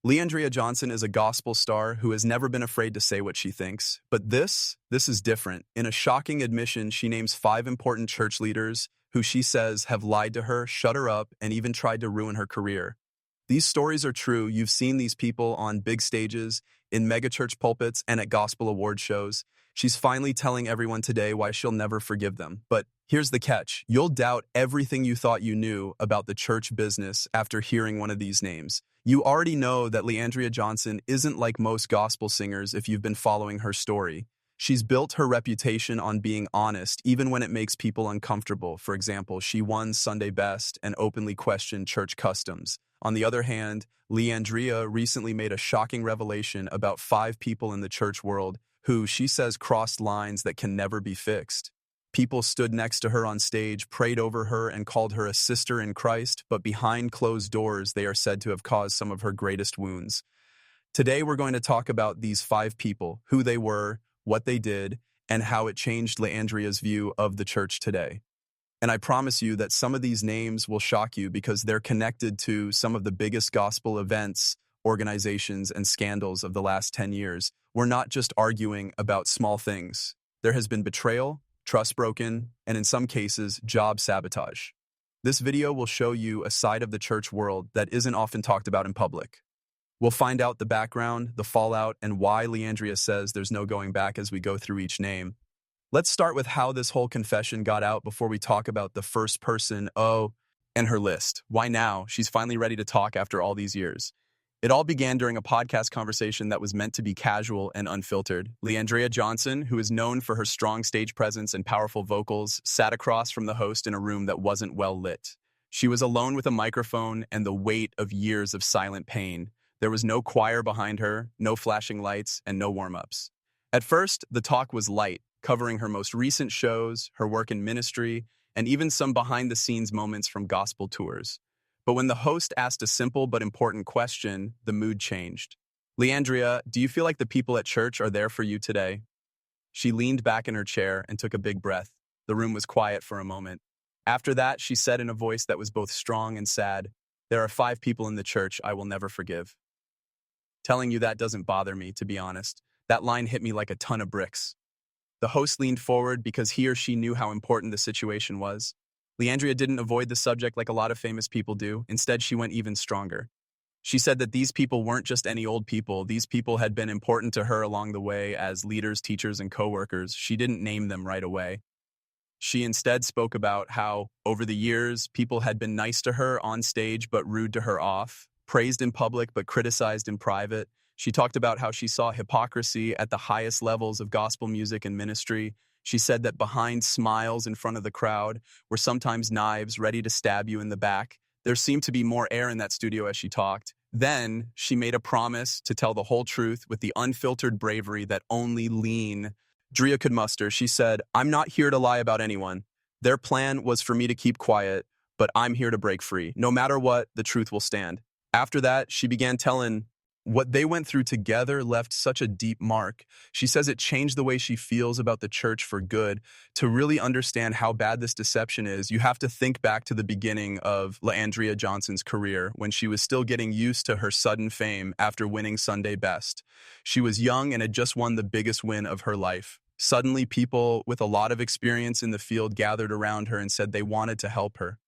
Leandria Johnson is a gospel star who has never been afraid to say what she thinks. But this is different. In a shocking admission, she names 5 important church leaders who she says have lied to her, shut her up, and even tried to ruin her career. These stories are true. You've seen these people on big stages, in megachurch pulpits, and at gospel award shows. She's finally telling everyone today why she'll never forgive them. But here's the catch. You'll doubt everything you thought you knew about the church business after hearing one of these names. You already know that Leandria Johnson isn't like most gospel singers if you've been following her story. She's built her reputation on being honest, even when it makes people uncomfortable. For example, she won Sunday Best and openly questioned church customs. On the other hand, Leandria recently made a shocking revelation about 5 people in the church world who she says crossed lines that can never be fixed. People stood next to her on stage, prayed over her, and called her a sister in Christ, but behind closed doors, they are said to have caused some of her greatest wounds. Today, we're going to talk about these 5 people, who they were, what they did, and how it changed Leandria's view of the church today. And I promise you that some of these names will shock you because they're connected to some of the biggest gospel events, organizations, and scandals of the last 10 years. We're not just arguing about small things. There has been betrayal, trust broken, and in some cases, job sabotage. This video will show you a side of the church world that isn't often talked about in public. We'll find out the background, the fallout, and why Leandria says there's no going back as we go through each name. Let's start with how this whole confession got out before we talk about the first person, and her list. Why now? She's finally ready to talk after all these years. It all began during a podcast conversation that was meant to be casual and unfiltered. Leandria Johnson, who is known for her strong stage presence and powerful vocals, sat across from the host in a room that wasn't well lit. She was alone with a microphone and the weight of years of silent pain. There was no choir behind her, no flashing lights, and no warm-ups. At first, the talk was light, covering her most recent shows, her work in ministry, and even some behind-the-scenes moments from gospel tours. But when the host asked a simple but important question, the mood changed. Leandria, do you feel like the people at church are there for you today? She leaned back in her chair and took a big breath. The room was quiet for a moment. After that, she said in a voice that was both strong and sad, "There are 5 people in the church I will never forgive." Telling you that doesn't bother me, to be honest. That line hit me like a ton of bricks. The host leaned forward because he or she knew how important the situation was. Leandria didn't avoid the subject like a lot of famous people do. Instead, she went even stronger. She said that these people weren't just any old people. These people had been important to her along the way as leaders, teachers, and coworkers. She didn't name them right away. She instead spoke about how, over the years, people had been nice to her on stage but rude to her off, praised in public but criticized in private. She talked about how she saw hypocrisy at the highest levels of gospel music and ministry. She said that behind smiles in front of the crowd were sometimes knives ready to stab you in the back. There seemed to be more air in that studio as she talked. Then she made a promise to tell the whole truth with the unfiltered bravery that only Leandria could muster. She said, "I'm not here to lie about anyone. Their plan was for me to keep quiet, but I'm here to break free. No matter what, the truth will stand." After that, she began telling what they went through together left such a deep mark. She says it changed the way she feels about the church for good. To really understand how bad this deception is, you have to think back to the beginning of Leandria Johnson's career, when she was still getting used to her sudden fame after winning Sunday Best. She was young and had just won the biggest win of her life. Suddenly, people with a lot of experience in the field gathered around her and said they wanted to help her.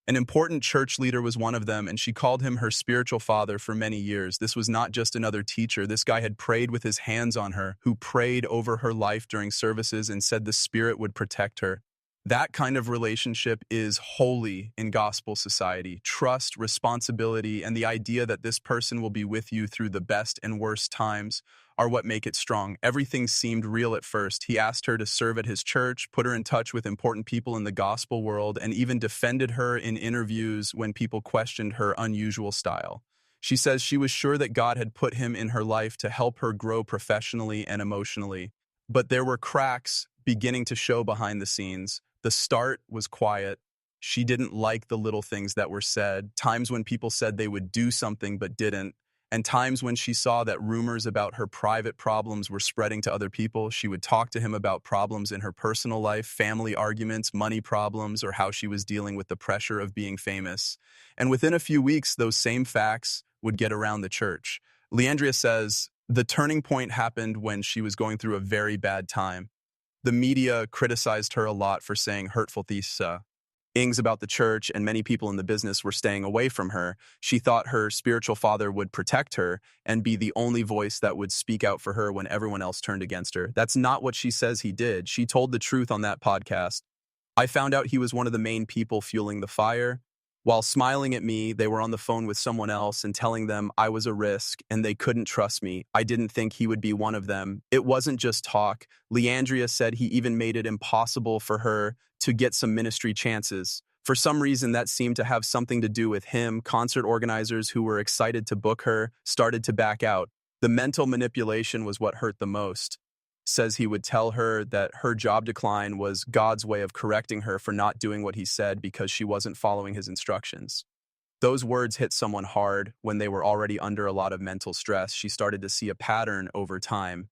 An important church leader was one of them, and she called him her spiritual father for many years. This was not just another teacher. This guy had prayed with his hands on her, who prayed over her life during services and said the Spirit would protect her. That kind of relationship is holy in gospel society. Trust, responsibility, and the idea that this person will be with you through the best and worst times are what make it strong. Everything seemed real at first. He asked her to serve at his church, put her in touch with important people in the gospel world, and even defended her in interviews when people questioned her unusual style. She says she was sure that God had put him in her life to help her grow professionally and emotionally. But there were cracks beginning to show behind the scenes. The start was quiet. She didn't like the little things that were said, times when people said they would do something but didn't, and times when she saw that rumors about her private problems were spreading to other people. She would talk to him about problems in her personal life, family arguments, money problems, or how she was dealing with the pressure of being famous. And within a few weeks, those same facts would get around the church. Leandria says the turning point happened when she was going through a very bad time. The media criticized her a lot for saying hurtful things about the church, and many people in the business were staying away from her. She thought her spiritual father would protect her and be the only voice that would speak out for her when everyone else turned against her. That's not what she says he did. She told the truth on that podcast. I found out he was one of the main people fueling the fire. While smiling at me, they were on the phone with someone else and telling them I was a risk and they couldn't trust me. I didn't think he would be one of them. It wasn't just talk. Leandria said he even made it impossible for her to get some ministry chances. For some reason, that seemed to have something to do with him. Concert organizers who were excited to book her started to back out. The mental manipulation was what hurt the most. Says he would tell her that her job decline was God's way of correcting her for not doing what he said because she wasn't following his instructions. Those words hit someone hard when they were already under a lot of mental stress. She started to see a pattern over time.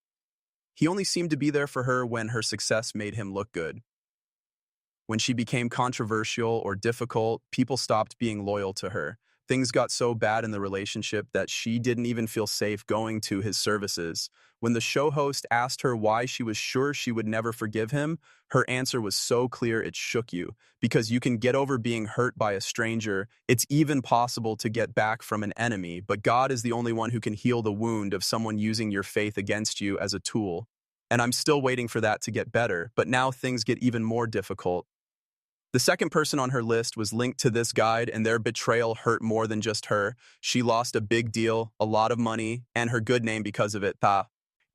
He only seemed to be there for her when her success made him look good. When she became controversial or difficult, people stopped being loyal to her. Things got so bad in the relationship that she didn't even feel safe going to his services. When the show host asked her why she was sure she would never forgive him, her answer was so clear it shook you. Because you can get over being hurt by a stranger, it's even possible to get back from an enemy, but God is the only one who can heal the wound of someone using your faith against you as a tool. And I'm still waiting for that to get better, but now things get even more difficult. The second person on her list was linked to this guide, and their betrayal hurt more than just her. She lost a big deal, a lot of money, and her good name because of it.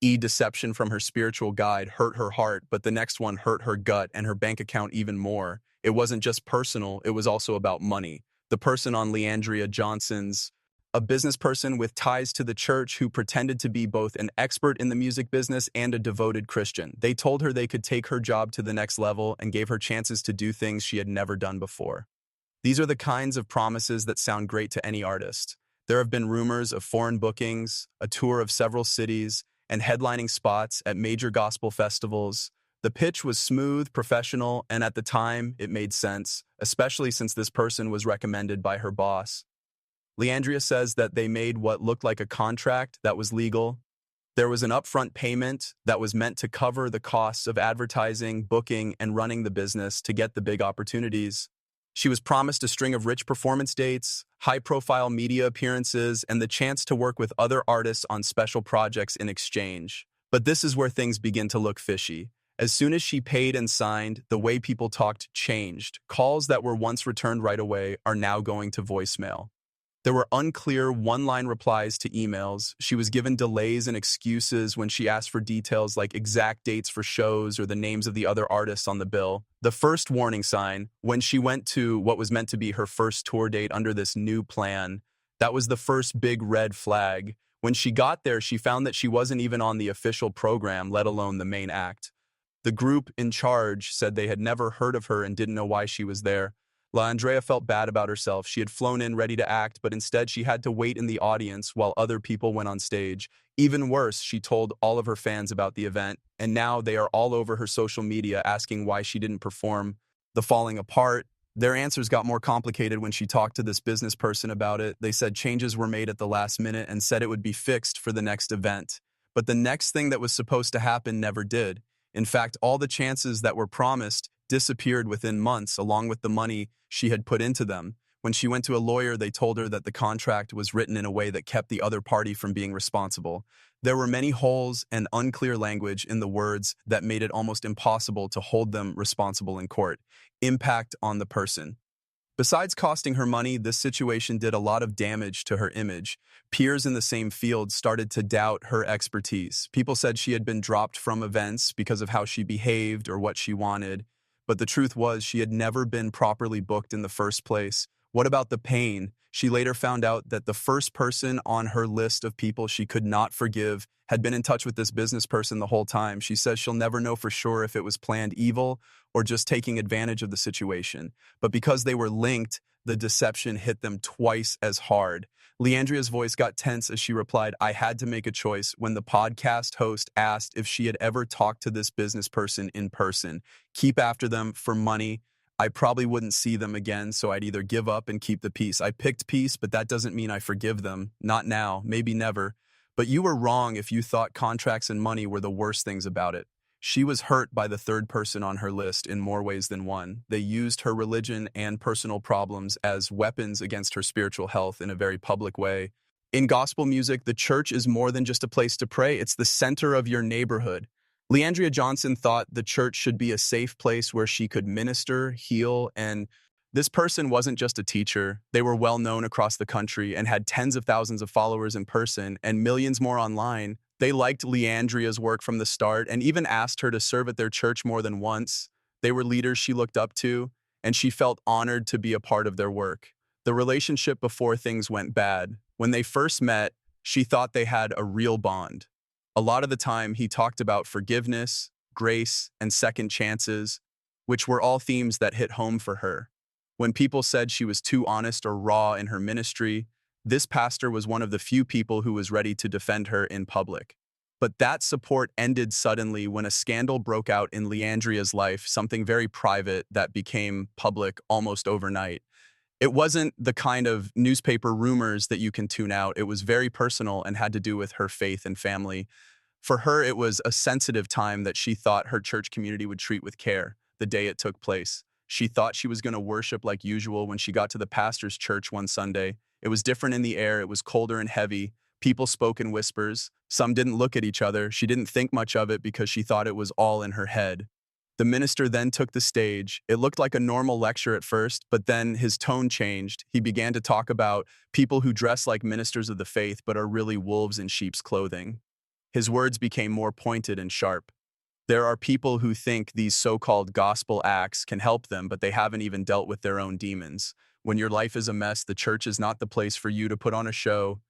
Deception from her spiritual guide hurt her heart, but the next one hurt her gut and her bank account even more. It wasn't just personal, it was also about money. The person on Leandria Johnson's, a business person with ties to the church who pretended to be both an expert in the music business and a devoted Christian. They told her they could take her job to the next level and gave her chances to do things she had never done before. These are the kinds of promises that sound great to any artist. There have been rumors of foreign bookings, a tour of several cities, and headlining spots at major gospel festivals. The pitch was smooth, professional, and at the time, it made sense, especially since this person was recommended by her boss. Leandria says that they made what looked like a contract that was legal. There was an upfront payment that was meant to cover the costs of advertising, booking, and running the business to get the big opportunities. She was promised a string of rich performance dates, high-profile media appearances, and the chance to work with other artists on special projects in exchange. But this is where things begin to look fishy. As soon as she paid and signed, the way people talked changed. Calls that were once returned right away are now going to voicemail. There were unclear one-line replies to emails. She was given delays and excuses when she asked for details like exact dates for shows or the names of the other artists on the bill. The first warning sign, when she went to what was meant to be her first tour date under this new plan, that was the first big red flag. When she got there, she found that she wasn't even on the official program, let alone the main act. The group in charge said they had never heard of her and didn't know why she was there. Leandria felt bad about herself. She had flown in ready to act, but instead she had to wait in the audience while other people went on stage. Even worse, she told all of her fans about the event, and now they are all over her social media asking why she didn't perform. The falling apart. Their answers got more complicated when she talked to this business person about it. They said changes were made at the last minute and said it would be fixed for the next event. But the next thing that was supposed to happen never did. In fact, all the chances that were promised disappeared within months, along with the money she had put into them. When she went to a lawyer, they told her that the contract was written in a way that kept the other party from being responsible. There were many holes and unclear language in the words that made it almost impossible to hold them responsible in court. Impact on the person. Besides costing her money, this situation did a lot of damage to her image. Peers in the same field started to doubt her expertise. People said she had been dropped from events because of how she behaved or what she wanted. But the truth was, she had never been properly booked in the first place. What about the pain? She later found out that the first person on her list of people she could not forgive had been in touch with this business person the whole time. She says she'll never know for sure if it was planned evil or just taking advantage of the situation. But because they were linked, the deception hit them twice as hard. Leandria's voice got tense as she replied, "I had to make a choice," when the podcast host asked if she had ever talked to this business person in person. Keep after them for money. I probably wouldn't see them again, so I'd either give up and keep the peace. I picked peace, but that doesn't mean I forgive them. Not now, maybe never. But you were wrong if you thought contracts and money were the worst things about it. She was hurt by the third person on her list in more ways than one. They used her religion and personal problems as weapons against her spiritual health in a very public way. In gospel music, the church is more than just a place to pray, it's the center of your neighborhood. Leandria Johnson thought the church should be a safe place where she could minister, heal, and this person wasn't just a teacher. They were well known across the country and had tens of thousands of followers in person and millions more online. They liked Leandria's work from the start and even asked her to serve at their church more than once. They were leaders she looked up to, and she felt honored to be a part of their work. The relationship before things went bad. When they first met, she thought they had a real bond. A lot of the time, he talked about forgiveness, grace, and second chances, which were all themes that hit home for her. When people said she was too honest or raw in her ministry, this pastor was one of the few people who was ready to defend her in public. But that support ended suddenly when a scandal broke out in Leandria's life, something very private that became public almost overnight. It wasn't the kind of newspaper rumors that you can tune out. It was very personal and had to do with her faith and family. For her, it was a sensitive time that she thought her church community would treat with care the day it took place. She thought she was going to worship like usual when she got to the pastor's church one Sunday. It was different in the air. It was colder and heavy. People spoke in whispers. Some didn't look at each other. She didn't think much of it because she thought it was all in her head. The minister then took the stage. It looked like a normal lecture at first, but then his tone changed. He began to talk about people who dress like ministers of the faith but are really wolves in sheep's clothing. His words became more pointed and sharp. There are people who think these so-called gospel acts can help them, but they haven't even dealt with their own demons. When your life is a mess, the church is not the place for you to put on a show.